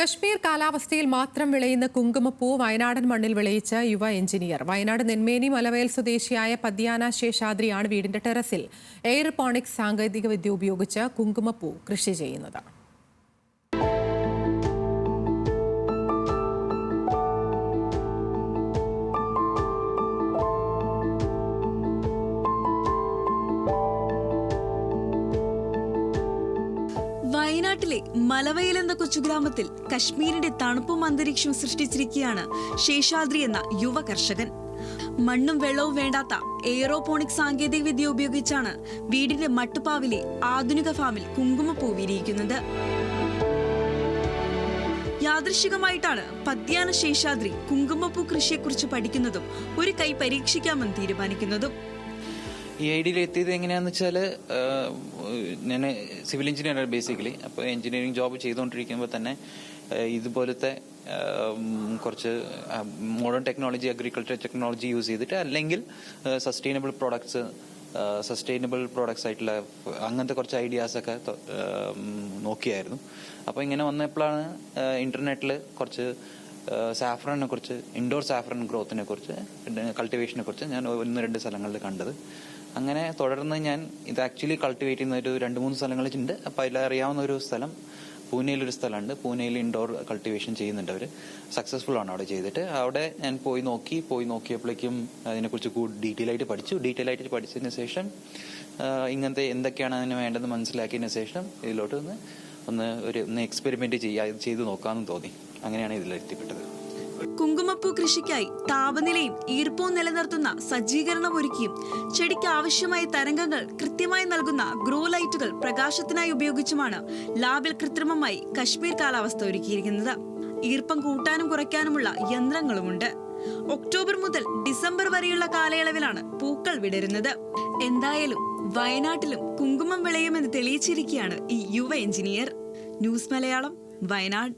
കശ്മീർ കാലാവസ്ഥയിൽ മാത്രം വിളയുന്ന കുങ്കുമപ്പൂ വയനാടൻ മണ്ണിൽ വിളയിച്ച യുവ എഞ്ചിനീയർ. വയനാട് നെന്മേനി മലവയൽ സ്വദേശിയായ പദ്യാന ശേഷാദ്രിയാണ് വീടിന്റെ ടെറസിൽ എയർപോണിക്സ് സാങ്കേതികവിദ്യ ഉപയോഗിച്ച് കുങ്കുമപ്പൂ കൃഷി ചെയ്യുന്നത്. വയനാട്ടിലെ മലവയൽ എന്ന കൊച്ചുഗ്രാമത്തിൽ കശ്മീരിന്റെ തണുപ്പും അന്തരീക്ഷവും സൃഷ്ടിച്ചിരിക്കുകയാണ് ശേഷാദ്രി എന്ന യുവ കർഷകൻ. മണ്ണും വെള്ളവും വേണ്ടാത്ത എയറോപോണിക് സാങ്കേതിക വിദ്യ ഉപയോഗിച്ചാണ് വീടിന്റെ മട്ടുപ്പാവിലെ ആധുനിക ഫാമിൽ കുങ്കുമപ്പൂ വിരിയിക്കുന്നത്. യാദൃശികമായിട്ടാണ് പദ്യാന ശേഷാദ്രി കുങ്കുമപ്പൂ കൃഷിയെക്കുറിച്ച് പഠിക്കുന്നതും ഒരു കൈ പരീക്ഷിക്കാമെന്ന് തീരുമാനിക്കുന്നതും. ഈ ഐഡിയയിൽ എത്തിയത് എങ്ങനെയാണെന്ന് വെച്ചാൽ, ഞാൻ സിവിൽ എഞ്ചിനീയറാണ് ബേസിക്കലി. അപ്പോൾ എഞ്ചിനീയറിംഗ് ജോബ് ചെയ്തുകൊണ്ടിരിക്കുമ്പോൾ തന്നെ ഇതുപോലത്തെ കുറച്ച് modern technology, agriculture technology use ചെയ്തിട്ട് അല്ലെങ്കിൽ സസ്റ്റൈനബിൾ പ്രോഡക്ട്സ് ആയിട്ടുള്ള അങ്ങനത്തെ കുറച്ച് ഐഡിയാസൊക്കെ നോക്കിയായിരുന്നു. അപ്പോൾ ഇങ്ങനെ വന്നപ്പോഴാണ് ഇന്റർനെറ്റിൽ കുറച്ച് സാഫ്രനെ കുറിച്ച്, ഇൻഡോർ സാഫ്രൻ ഗ്രോത്തിനെ കുറിച്ച്, കൾട്ടിവേഷനെ കുറിച്ച് ഞാൻ 1-2 സ്ഥലങ്ങളിൽ കണ്ടത്. അങ്ങനെ തുടർന്ന് ഞാൻ ഇത് ആക്ച്വലി കൾട്ടിവേറ്റ് ചെയ്യുന്ന ഒരു 2-3 സ്ഥലങ്ങളുണ്ട്. അപ്പോൾ അതിലറിയാവുന്ന ഒരു സ്ഥലം പൂനെയിലൊരു സ്ഥലമുണ്ട്. പൂനെയിൽ ഇൻഡോർ കൾട്ടിവേഷൻ ചെയ്യുന്നുണ്ട് അവർ. സക്സസ്ഫുൾ ആണ് അവിടെ ചെയ്തിട്ട്. അവിടെ ഞാൻ പോയി നോക്കിയപ്പോഴേക്കും അതിനെക്കുറിച്ച് ഡീറ്റെയിൽ ആയിട്ട് പഠിച്ചതിന് ശേഷം ഇങ്ങനത്തെ എന്തൊക്കെയാണ് അതിന് വേണ്ടതെന്ന് മനസ്സിലാക്കിയതിന് ശേഷം ഇതിലോട്ട് ഒന്ന് എക്സ്പെരിമെന്റ് ചെയ്ത് നോക്കാമെന്ന് തോന്നി. അങ്ങനെയാണ് ഇതിലെത്തിപ്പെട്ടത്. കുങ്കുമപ്പൂ കൃഷിക്കായി താപനിലയും ഈർപ്പവും നിലനിർത്തുന്ന സജ്ജീകരണം ഒരുക്കിയും ചെടിക്ക് ആവശ്യമായ തരംഗങ്ങൾ കൃത്യമായി നൽകുന്ന ഗ്രോ ലൈറ്റുകൾ പ്രകാശത്തിനായി ഉപയോഗിച്ചുമാണ് ലാബിൽ കൃത്രിമമായി കശ്മീർ കാലാവസ്ഥ ഒരുക്കിയിരിക്കുന്നത്. ഈർപ്പം കൂട്ടാനും കുറയ്ക്കാനുമുള്ള യന്ത്രങ്ങളുമുണ്ട്. ഒക്ടോബർ മുതൽ ഡിസംബർ വരെയുള്ള കാലയളവിലാണ് പൂക്കൾ വിടരുന്നത്. എന്തായാലും വയനാട്ടിലും കുങ്കുമം വിളയുമെന്ന് തെളിയിച്ചിരിക്കുകയാണ് ഈ യുവ എഞ്ചിനീയർ. ന്യൂസ് മലയാളം, വയനാട്.